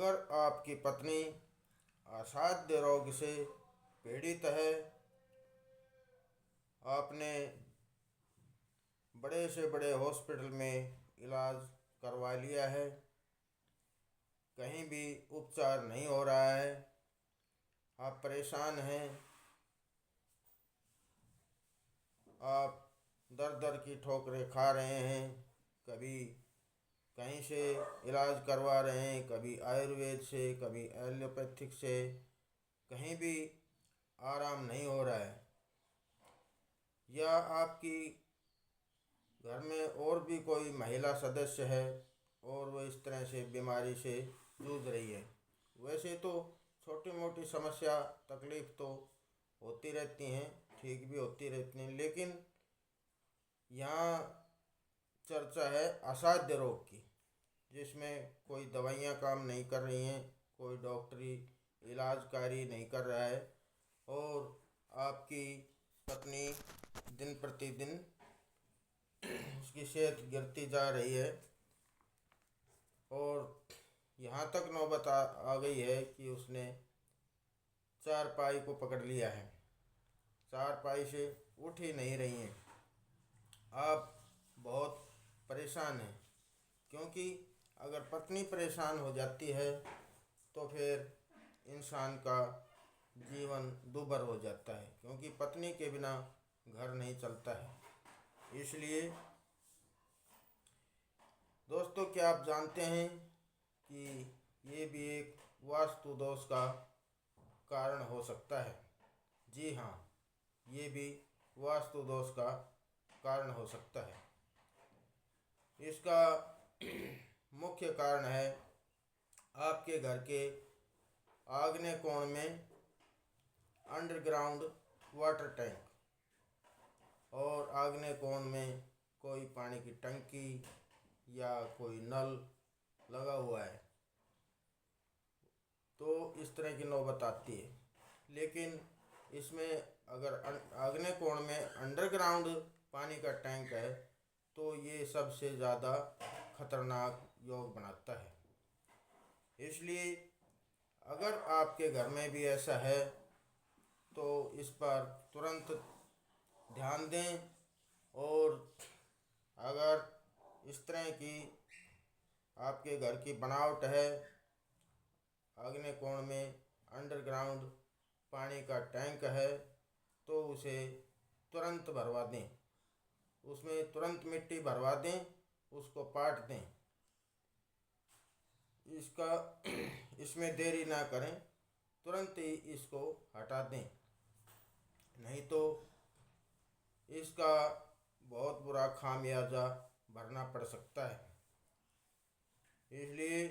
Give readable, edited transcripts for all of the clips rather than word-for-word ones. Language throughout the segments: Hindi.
अगर आपकी पत्नी असाध्य रोग से पीड़ित है, आपने बड़े से बड़े हॉस्पिटल में इलाज करवा लिया है, कहीं भी उपचार नहीं हो रहा है, आप परेशान हैं, आप दर दर की ठोकरें खा रहे हैं, कभी कहीं से इलाज करवा रहे हैं, कभी आयुर्वेद से, कभी एलोपैथिक से, कहीं भी आराम नहीं हो रहा है, या आपकी घर में और भी कोई महिला सदस्य है और वो इस तरह से बीमारी से जूझ रही है। वैसे तो छोटी मोटी समस्या तकलीफ़ तो होती रहती हैं, ठीक भी होती रहती हैं, लेकिन यहाँ चर्चा है असाध्य रोग की, जिसमें कोई दवाइयाँ काम नहीं कर रही हैं, कोई डॉक्टरी इलाज कार्य नहीं कर रहा है और आपकी पत्नी दिन प्रतिदिन उसकी सेहत गिरती जा रही है और यहाँ तक नौबत आ गई है कि उसने चारपाई को पकड़ लिया है, चारपाई से उठ ही नहीं रही हैं। आप बहुत परेशान हैं, क्योंकि अगर पत्नी परेशान हो जाती है तो फिर इंसान का जीवन दूभर हो जाता है, क्योंकि पत्नी के बिना घर नहीं चलता है। इसलिए दोस्तों, क्या आप जानते हैं कि ये भी एक वास्तु दोष का कारण हो सकता है? जी हाँ, ये भी वास्तु दोष का कारण हो सकता है। इसका मुख्य कारण है आपके घर के आग्नेय कोण में अंडरग्राउंड वाटर टैंक और आग्नेय कोण में कोई पानी की टंकी या कोई नल लगा हुआ है, तो इस तरह की नौबत आती है। लेकिन इसमें अगर आग्नेय कोण में अंडरग्राउंड पानी का टैंक है तो ये सबसे ज़्यादा खतरनाक योग बनाता है। इसलिए अगर आपके घर में भी ऐसा है तो इस पर तुरंत ध्यान दें, और अगर इस तरह की आपके घर की बनावट है, आग्नेय कोण में अंडरग्राउंड पानी का टैंक है, तो उसे तुरंत भरवा दें, उसमें तुरंत मिट्टी भरवा दें, उसको पाट दें। इसमें देरी ना करें, तुरंत ही इसको हटा दें, नहीं तो इसका बहुत बुरा खामियाजा भरना पड़ सकता है। इसलिए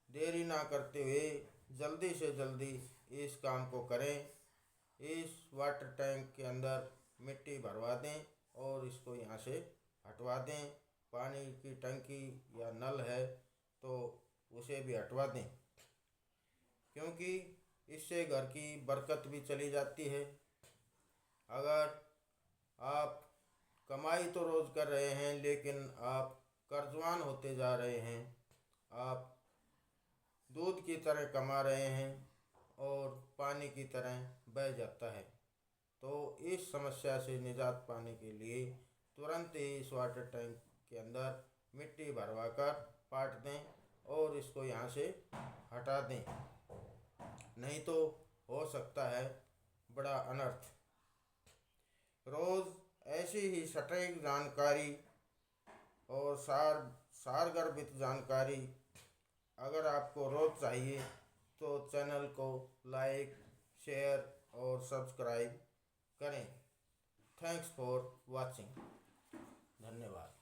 देरी ना करते हुए जल्दी से जल्दी इस काम को करें। इस वाटर टैंक के अंदर मिट्टी भरवा दें और इसको यहाँ से हटवा दें। पानी की टंकी या नल है तो उसे भी हटवा दें, क्योंकि इससे घर की बरकत भी चली जाती है। अगर आप कमाई तो रोज़ कर रहे हैं, लेकिन आप कर्जवान होते जा रहे हैं, आप दूध की तरह कमा रहे हैं और पानी की तरह बह जाता है, तो इस समस्या से निजात पाने के लिए तुरंत ही इस वाटर टैंक के अंदर मिट्टी भरवा कर पाट दें और इसको यहाँ से हटा दें, नहीं तो हो सकता है बड़ा अनर्थ। रोज़ ऐसी ही सटीक जानकारी और सारगर्भित जानकारी अगर आपको रोज़ चाहिए तो चैनल को लाइक, शेयर और सब्सक्राइब करें। Thanks for watching. धन्यवाद।